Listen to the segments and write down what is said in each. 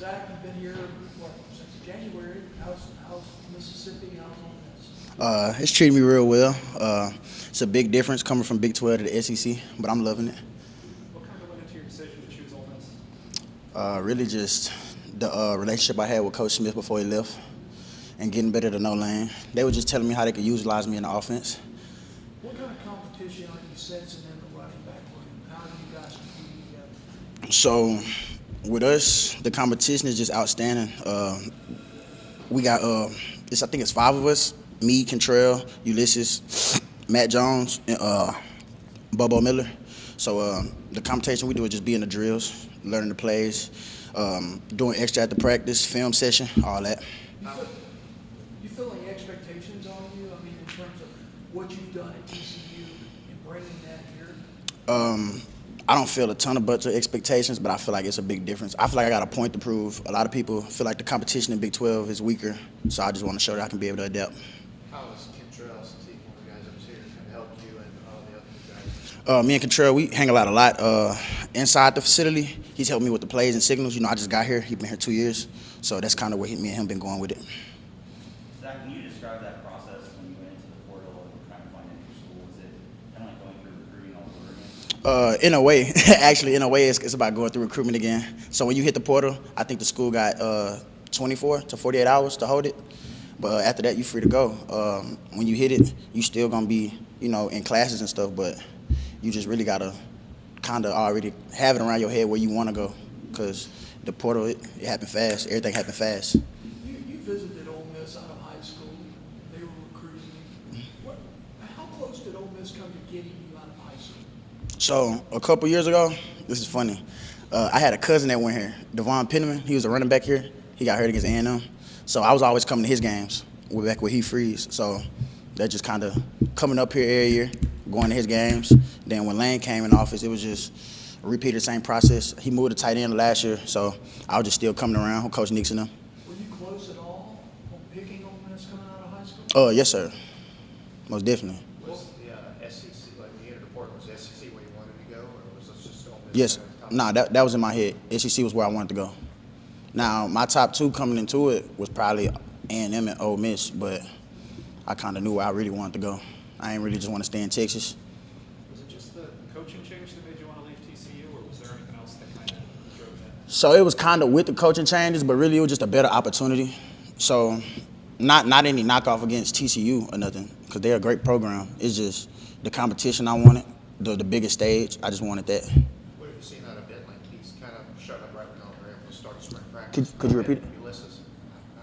Zach, you've been here, since January. How's Mississippi? How's Ole Miss? It's treating me real well. It's a big difference coming from Big 12 to the SEC, but I'm loving it. What kind of went into your decision to choose Ole Miss? Really just the relationship I had with Coach Smith before he left and getting better to know Lane. They were just telling me how they could utilize me in the offense. What kind of competition are you sensing in the running back room? How do you guys compete together? So with us, the competition is just outstanding. We got, I think it's 5 of us, me, Cantrell, Ulysses, Matt Jones, and Bobo Miller. So the competition we do is just be in the drills, learning the plays, doing extra at the practice, film session, all that. You feel any expectations on you? I mean, in terms of what you've done at TCU and bringing that here? I don't feel a ton of bunch of expectations, but I feel like it's a big difference. I feel like I got a point to prove. A lot of people feel like the competition in Big 12 is weaker, so I just want to show that I can be able to adapt. How is Cantrell, since he's one of the guys up here, can help you and all the other guys? Me and Cantrell, we hang out a lot inside the facility. He's helped me with the plays and signals. You know, I just got here. He's been here 2 years, so that's kind of where me and him been going with it. Zach, can you describe that process when you went into the portal and trying to find a new school? Is it kind of like going through recruiting all over again? In a way, actually, in a way, it's about going through recruitment again. So when you hit the portal, I think the school got 24 to 48 hours to hold it. But after that, you're free to go. When you hit it, you still gonna be, in classes and stuff. But you just really gotta kind of already have it around your head where you want to go, because the portal it happened fast. Everything happened fast. You visited Ole Miss out of high school. They were recruiting you. How close did Ole Miss come to getting you out of high school? So a couple years ago, this is funny. I had a cousin that went here, Devon Penniman. He was a running back here. He got hurt against A&M. So I was always coming to his games back where he frees. So that just kind of coming up here every year, going to his games. Then when Lane came in office, it was just repeated the same process. He moved to tight end last year, so I was just still coming around with Coach Nix and them. Were you close at all on picking Ole Miss coming out of high school? Yes, sir. Most definitely. Was the SEC, like when you entered the portal, was the SEC where you wanted to go, or was this just Ole Miss? Yes. Nah, that was in my head. SEC was where I wanted to go. Now, my top 2 coming into it was probably A&M and Ole Miss, but I kind of knew where I really wanted to go. I ain't really just want to stay in Texas. Was it just the coaching change that made you want to leave TCU, or was there anything else that kind of drove that? So it was kind of with the coaching changes, but really it was just a better opportunity. So not any knockoff against TCU or nothing, because they're a great program. It's just the competition I wanted, the biggest stage. I just wanted that. What have you seen out of Bentley? He's kind of shut up right now. We're able to start spring practice. Could you repeat it? Ulysses,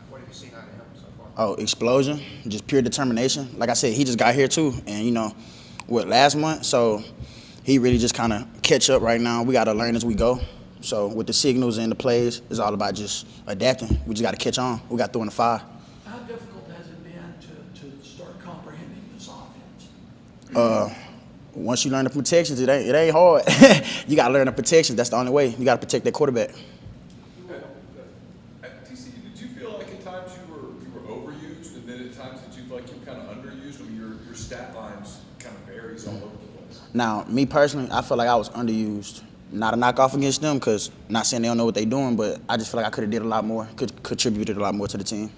what have you seen out of him so far? Oh, explosion, just pure determination. Like I said, he just got here too, and last month, so he really just kind of catch up right now. We got to learn as we go. So with the signals and the plays, it's all about just adapting. We just got to catch on. We got through in the 5. How difficult has it been to start comprehending this offense? Once you learn the protections, it ain't hard. You got to learn the protections. That's the only way. You got to protect that quarterback. At TCU, did you feel like at times you were overused, and then at times did you feel like you were kind of underused? I mean, your stat lines kind of varies all over the place. Now, me personally, I feel like I was underused. Not a knockoff against them, because not saying they don't know what they're doing, but I just feel like I could have did a lot more, could contributed a lot more to the team.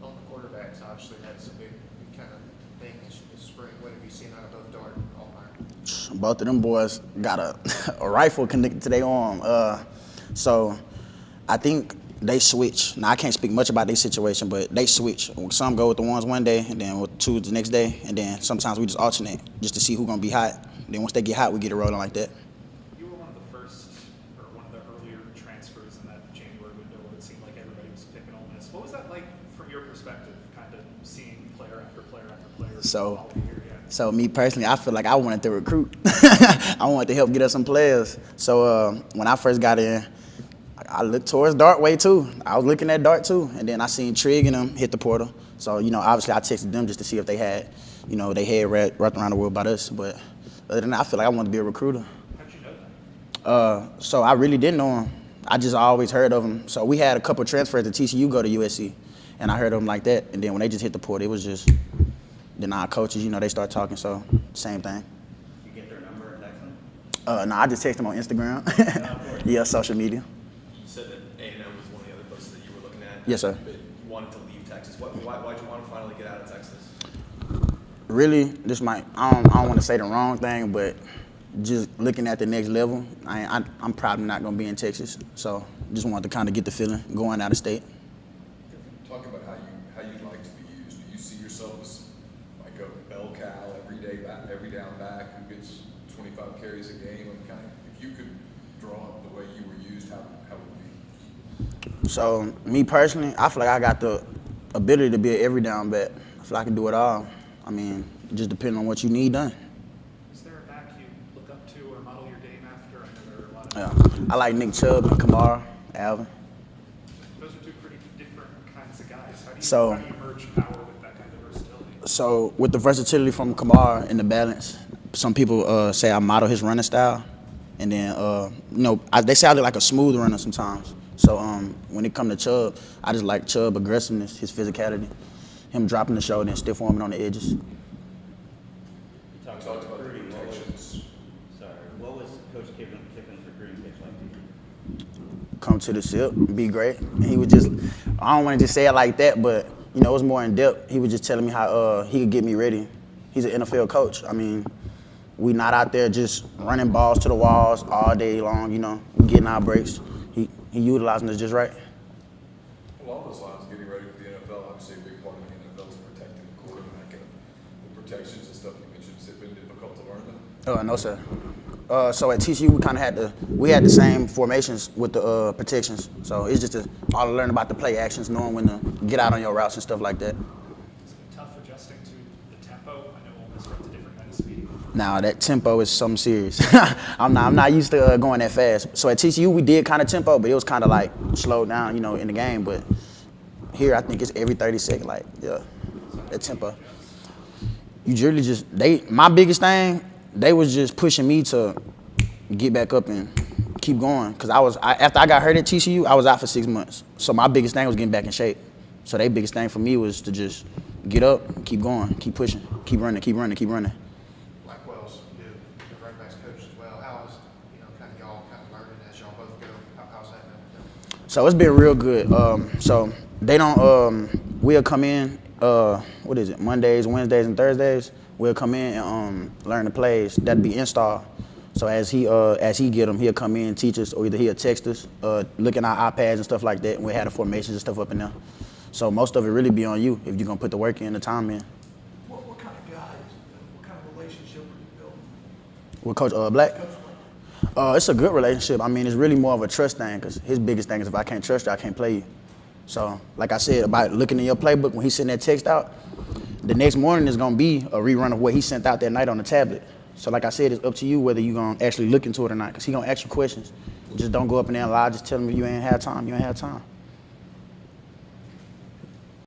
On the quarterbacks, obviously that's a big kind of thing this spring. What have you seen out of both Dart and Allmeyer? Both of them boys got a rifle connected to their arm. So I think they switch. Now, I can't speak much about their situation, but they switch. Some go with the ones one day, and then with 2 the next day, and then sometimes we just alternate just to see who's going to be hot. Then once they get hot, we get it rolling like that. You were one of the first, or one of the earlier transfers in that January window where it seemed like everybody was picking Ole Miss. What was that like from your perspective, kind of seeing player after player after player? So me personally, I feel like I wanted to recruit. I wanted to help get us some players. So when I first got in, I looked towards Dart way too. I was looking at Dart too, and then I seen Trigg and them hit the portal. So obviously I texted them just to see if they had, they had wrapped around the world about us. But other than that, I feel like I wanted to be a recruiter. How'd you know that? So I really didn't know him. I just always heard of him. So we had a couple transfers to TCU go to USC, and I heard of him like that. And then when they just hit the portal, it was just. Then our coaches, they start talking, so same thing. You get their number and text them? No, I just text them on Instagram. Yeah, social media. You said that A&M was one of the other places that you were looking at. Yes, sir. But you wanted to leave Texas. Why'd you want to finally get out of Texas? Really, I don't want to say the wrong thing, but just looking at the next level, I'm probably not going to be in Texas. So just wanted to kind of get the feeling going out of state. Talk about how you'd like to be used. Do you see yourself as like a bell cow every down back who gets 25 carries a game? And kind of, if you could draw up the way you were used, how would it be? So me personally, I feel like I got the ability to be an every down back. I feel like I can do it all. I mean, just depending on what you need done. Is there a back you look up to or model your game after? I know there are a lot of I like Nick Chubb and Kamara, Alvin. Those are two pretty different kinds of guys. How do you merge power with that kind of versatility? So with the versatility from Kamara and the balance, some people say I model his running style, and then they say I look like a smooth runner sometimes. So when it comes to Chubb, I just like Chubb aggressiveness, his physicality, him dropping the shoulder and stiff arming on the edges. You talked about recruiting. What was Coach Kiffin's recruiting pitch like to you? Come to the SIP, be great. And he would just, I don't want to just say it like that, but it was more in depth. He was just telling me how he could get me ready. He's an NFL coach. I mean, we not out there just running balls to the walls all day long, we getting our breaks. He utilizing us just right. Along those lines, getting ready for the NFL, obviously a big part of the NFL is protecting the quarterback and the protections and stuff you mentioned. Has it been difficult to learn them? No, sir. So at TCU, we kind of had the same formations with the protections. So it's just all to learn about the play actions, knowing when to get out on your routes and stuff like that. Is it tough adjusting to the tempo? I know Ole Miss runs a different kind of speed. Now that tempo is something serious. I'm not used to going that fast. So at TCU, we did kind of tempo, but it was kind of like slowed down, in the game. But here, I think it's every 30 seconds, that tempo. You really my biggest thing, they was just pushing me to get back up and keep going. Because after I got hurt at TCU, I was out for 6 months. So my biggest thing was getting back in shape. So their biggest thing for me was to just get up, keep going, keep pushing, keep running. Like Wells, the running backs coach as well. How is, kind of y'all kind of learning as y'all both go? How's that been? So it's been real good. So they don't, we'll come in, Mondays, Wednesdays, and Thursdays. We'll come in and learn the plays. That'd be install. So as he get them, he'll come in and teach us, or either he'll text us, look at our iPads and stuff like that. And we had the formations and stuff up in there. So most of it really be on you if you're gonna put the work in, the time in. What kind of guys, what kind of relationship were you building? With Coach Black? It's a good relationship. I mean, it's really more of a trust thing, because his biggest thing is if I can't trust you, I can't play you. So like I said, about looking in your playbook, when he's sending that text out, the next morning is going to be a rerun of what he sent out that night on the tablet. So like I said, it's up to you whether you're going to actually look into it or not, because he's going to ask you questions. Just don't go up in there and lie. Just tell him if you ain't had time, you ain't had time.